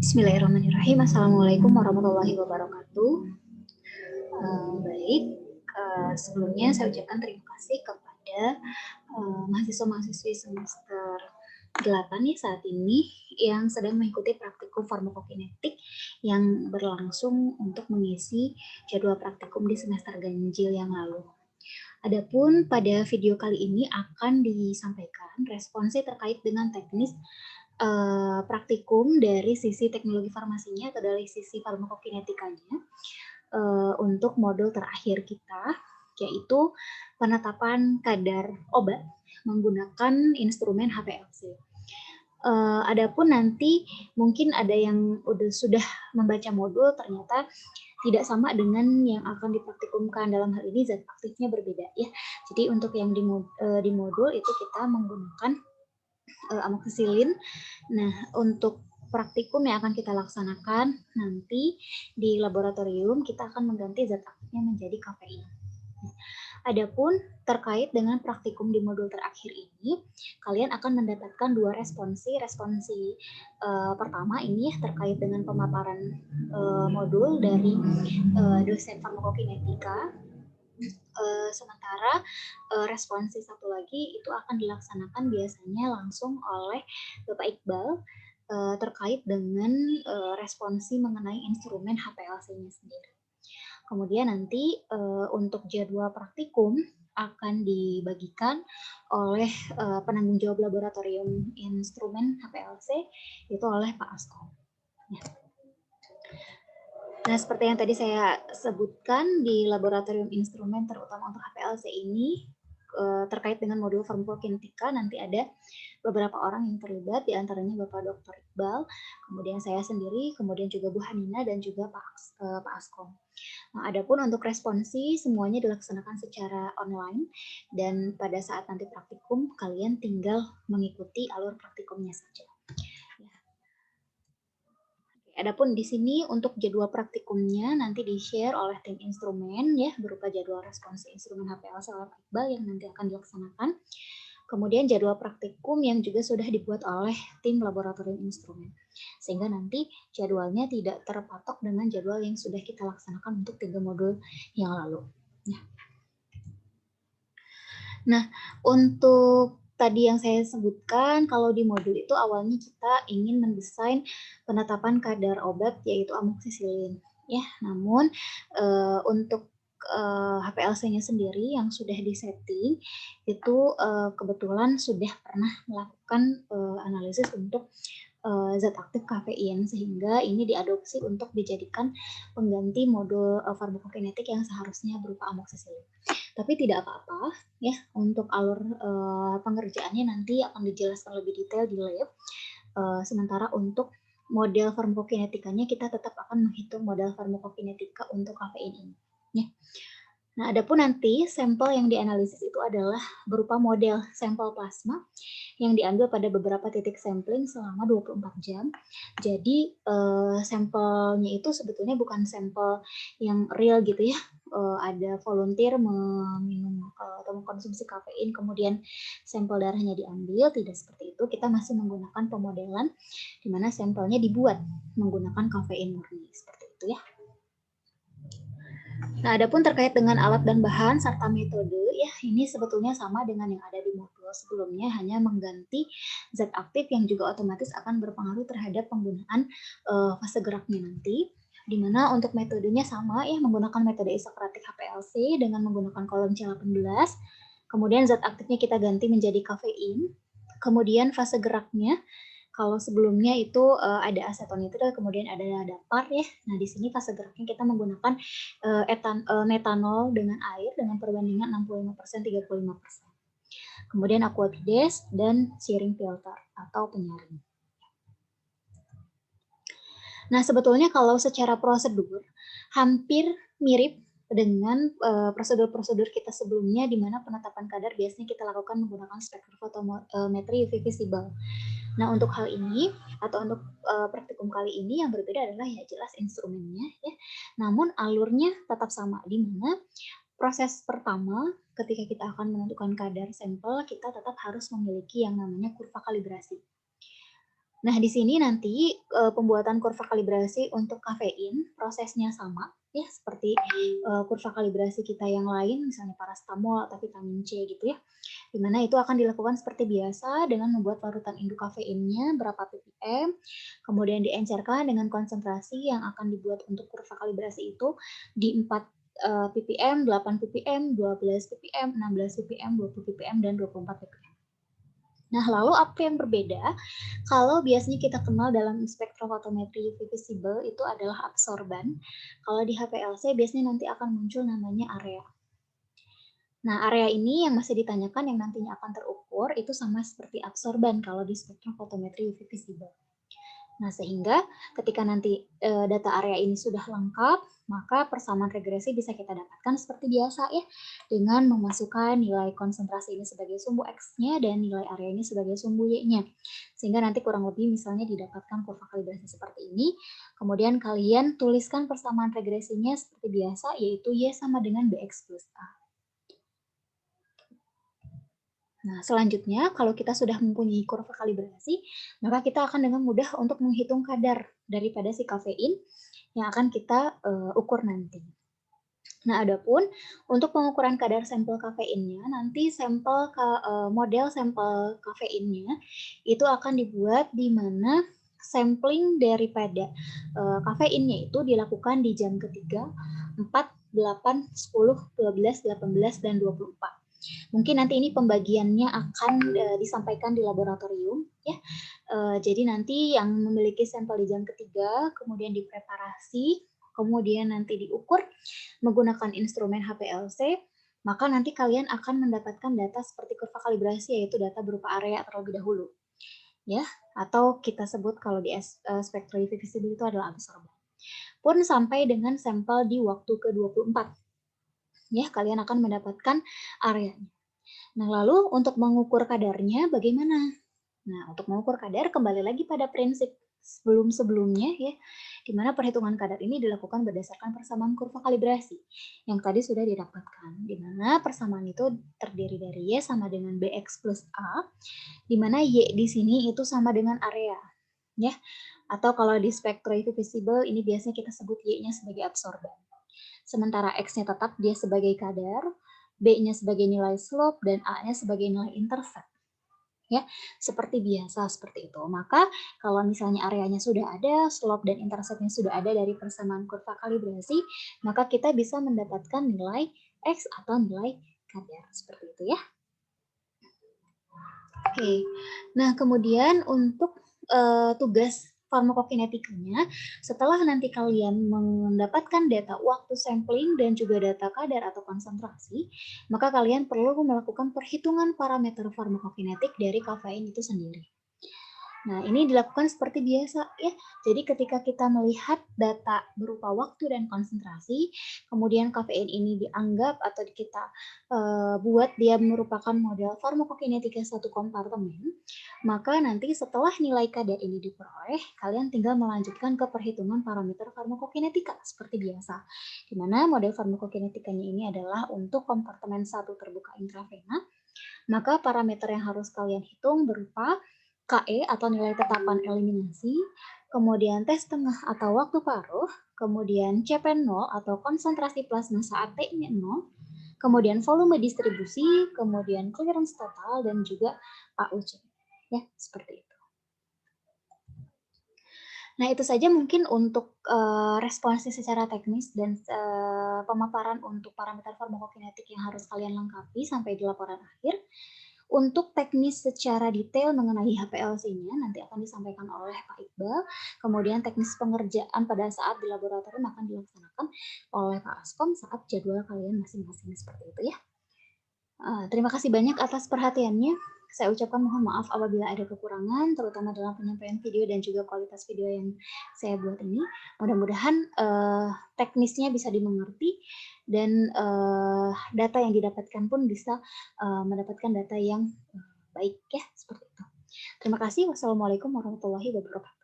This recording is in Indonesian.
Bismillahirrahmanirrahim. Assalamualaikum warahmatullahi wabarakatuh. Baik, sebelumnya saya ucapkan terima kasih kepada mahasiswa-mahasiswi semester 8 nih saat ini yang sedang mengikuti praktikum farmakokinetik yang berlangsung untuk mengisi jadwal praktikum di semester ganjil yang lalu. Adapun pada video kali ini akan disampaikan responsnya terkait dengan teknis praktikum dari sisi teknologi farmasinya atau dari sisi farmakokinetikanya untuk modul terakhir kita, yaitu penetapan kadar obat menggunakan instrumen HPLC. Adapun nanti mungkin ada yang sudah membaca modul ternyata tidak sama dengan yang akan dipraktikumkan. Dalam hal ini zat aktifnya berbeda ya. Jadi untuk yang di modul itu kita menggunakan amoksisilin. Nah, untuk praktikum yang akan kita laksanakan nanti di laboratorium kita akan mengganti zat aktifnya menjadi kafein. Adapun terkait dengan praktikum di modul terakhir ini, kalian akan mendapatkan dua responsi. Responsi pertama ini terkait dengan pemaparan modul dari dosen farmakokinetika. Sementara responsi satu lagi itu akan dilaksanakan biasanya langsung oleh Bapak Iqbal terkait dengan responsi mengenai instrumen HPLC-nya sendiri. Kemudian nanti untuk jadwal praktikum akan dibagikan oleh penanggung jawab laboratorium instrumen HPLC, itu oleh Pak Asko. Ya. Nah, seperti yang tadi saya sebutkan di laboratorium instrumen terutama untuk HPLC ini terkait dengan modul farmakokinetika nanti ada beberapa orang yang terlibat, diantaranya Bapak Dr. Iqbal, kemudian saya sendiri, kemudian juga Bu Hanina dan juga Pak Asko. Nah, adapun untuk responsi semuanya dilaksanakan secara online dan pada saat nanti praktikum kalian tinggal mengikuti alur praktikumnya saja. Adapun di sini untuk jadwal praktikumnya nanti di-share oleh tim instrumen ya berupa jadwal responsi instrumen HPLC oleh Pak Iqbal yang nanti akan dilaksanakan. Kemudian jadwal praktikum yang juga sudah dibuat oleh tim laboratorium instrumen. Sehingga nanti jadwalnya tidak terpatok dengan jadwal yang sudah kita laksanakan untuk 3 modul yang lalu. Nah, untuk tadi yang saya sebutkan, kalau di modul itu awalnya kita ingin mendesain penetapan kadar obat yaitu amoksisilin. Ya, namun untuk HPLC-nya sendiri yang sudah disetting itu kebetulan sudah pernah melakukan analisis untuk zat aktif kafein sehingga ini diadopsi untuk dijadikan pengganti modul farmakokinetik yang seharusnya berupa amoksisilin. Tapi tidak apa-apa ya, untuk alur pengerjaannya nanti akan dijelaskan lebih detail di lab. Sementara untuk model farmakokinetikanya kita tetap akan menghitung model farmakokinetika untuk kafein ini. Ya. Nah, adapun nanti sampel yang dianalisis itu adalah berupa model sampel plasma yang diambil pada beberapa titik sampling selama 24 jam. Jadi sampelnya itu sebetulnya bukan sampel yang real gitu ya. Ada volunteer meminum atau mengkonsumsi kafein, kemudian sampel darahnya diambil, tidak seperti itu. Kita masih menggunakan pemodelan di mana sampelnya dibuat menggunakan kafein murni, seperti itu ya. Nah, adapun terkait dengan alat dan bahan serta metode, ya ini sebetulnya sama dengan yang ada di modul sebelumnya, hanya mengganti zat aktif yang juga otomatis akan berpengaruh terhadap penggunaan fase geraknya nanti. Di mana untuk metodenya sama ya, menggunakan metode isokratik HPLC dengan menggunakan kolom C18. Kemudian zat aktifnya kita ganti menjadi kafein. Kemudian fase geraknya kalau sebelumnya itu ada asetonitrile, kemudian ada dapar ya. Nah, di sini fase geraknya kita menggunakan metanol dengan air dengan perbandingan 65% 35%. Kemudian aquapides dan searing filter atau penyaring. Nah, sebetulnya kalau secara prosedur hampir mirip dengan prosedur-prosedur kita sebelumnya di mana penetapan kadar biasanya kita lakukan menggunakan spektrofotometri UV visible. Nah, untuk hal ini atau untuk praktikum kali ini yang berbeda adalah ya jelas instrumennya ya. Namun alurnya tetap sama di mana proses pertama ketika kita akan menentukan kadar sampel kita tetap harus memiliki yang namanya kurva kalibrasi. Nah, di sini nanti, pembuatan kurva kalibrasi untuk kafein prosesnya sama ya seperti, kurva kalibrasi kita yang lain misalnya paracetamol atau vitamin C gitu ya, di mana itu akan dilakukan seperti biasa dengan membuat larutan induk kafeinnya berapa ppm, kemudian diencerkan dengan konsentrasi yang akan dibuat untuk kurva kalibrasi itu di 4, ppm, 8 ppm, 12 ppm, 16 ppm, 20 ppm, dan 24 ppm. Nah, lalu apa yang berbeda kalau biasanya kita kenal dalam spektrofotometri UV visible itu adalah absorban. Kalau di HPLC biasanya nanti akan muncul namanya area. Nah, area ini yang masih ditanyakan yang nantinya akan terukur itu sama seperti absorban kalau di spektrofotometri UV visible. Nah, sehingga ketika nanti data area ini sudah lengkap, maka persamaan regresi bisa kita dapatkan seperti biasa ya, dengan memasukkan nilai konsentrasi ini sebagai sumbu X-nya dan nilai area ini sebagai sumbu Y-nya. Sehingga nanti kurang lebih misalnya didapatkan kurva kalibrasi seperti ini, kemudian kalian tuliskan persamaan regresinya seperti biasa, yaitu Y sama dengan BX plus A. Nah, selanjutnya kalau kita sudah mempunyai kurva kalibrasi, maka kita akan dengan mudah untuk menghitung kadar daripada si kafein yang akan kita ukur nanti. Nah, adapun untuk pengukuran kadar sampel kafeinnya, nanti model sampel kafeinnya itu akan dibuat di mana sampling daripada kafeinnya itu dilakukan di jam ketiga, 4, 8, 10, 12, 18, dan 24. Mungkin nanti ini pembagiannya akan disampaikan di laboratorium ya. Jadi nanti yang memiliki sampel di jam ketiga, kemudian dipreparasi, kemudian nanti diukur menggunakan instrumen HPLC, maka nanti kalian akan mendapatkan data seperti kurva kalibrasi, yaitu data berupa area terlebih dahulu. Ya, atau kita sebut kalau di spektrovisible itu adalah absorban. Pun sampai dengan sampel di waktu ke-24. Ya, kalian akan mendapatkan areanya. Nah, lalu untuk mengukur kadarnya bagaimana? Nah, untuk mengukur kadar kembali lagi pada prinsip sebelum-sebelumnya ya, di mana perhitungan kadar ini dilakukan berdasarkan persamaan kurva kalibrasi yang tadi sudah didapatkan, di mana persamaan itu terdiri dari Y sama dengan BX plus A, di mana Y di sini itu sama dengan area, ya. Atau kalau di spektroivisible ini biasanya kita sebut Y-nya sebagai absorban. Sementara X-nya tetap dia sebagai kadar, B-nya sebagai nilai slope, dan A-nya sebagai nilai intercept. Ya, seperti biasa seperti itu. Maka kalau misalnya areanya sudah ada, slope dan interceptnya sudah ada dari persamaan kurva kalibrasi, maka kita bisa mendapatkan nilai X atau nilai kadar seperti itu ya. Oke, nah kemudian untuk tugas farmakokinetikanya, setelah nanti kalian mendapatkan data waktu sampling dan juga data kadar atau konsentrasi, maka kalian perlu melakukan perhitungan parameter farmakokinetik dari kafein itu sendiri. Nah, ini dilakukan seperti biasa ya. Jadi ketika kita melihat data berupa waktu dan konsentrasi, kemudian kafein ini dianggap atau kita buat dia merupakan model farmakokinetika satu kompartemen, maka nanti setelah nilai kadar ini diperoleh, kalian tinggal melanjutkan ke perhitungan parameter farmakokinetika seperti biasa. Di mana model farmakokinetikanya ini adalah untuk kompartemen satu terbuka intravena, maka parameter yang harus kalian hitung berupa KE atau nilai tetapan eliminasi, kemudian T setengah atau waktu paruh, kemudian CP0 atau konsentrasi plasma saat T-nya 0, kemudian volume distribusi, kemudian clearance total, dan juga AUC. Ya, seperti itu. Nah, itu saja mungkin untuk responsnya secara teknis dan pemaparan untuk parameter farmakokinetik yang harus kalian lengkapi sampai di laporan akhir. Untuk teknis secara detail mengenai HPLC-nya nanti akan disampaikan oleh Pak Iqbal. Kemudian teknis pengerjaan pada saat di laboratorium akan dilaksanakan oleh Pak Askom saat jadwal kalian masing-masing seperti itu ya. Terima kasih banyak atas perhatiannya. Saya ucapkan mohon maaf apabila ada kekurangan, terutama dalam penyampaian video dan juga kualitas video yang saya buat ini. Mudah-mudahan teknisnya bisa dimengerti dan data yang didapatkan pun bisa mendapatkan data yang baik ya, seperti itu. Terima kasih. Wassalamualaikum warahmatullahi wabarakatuh.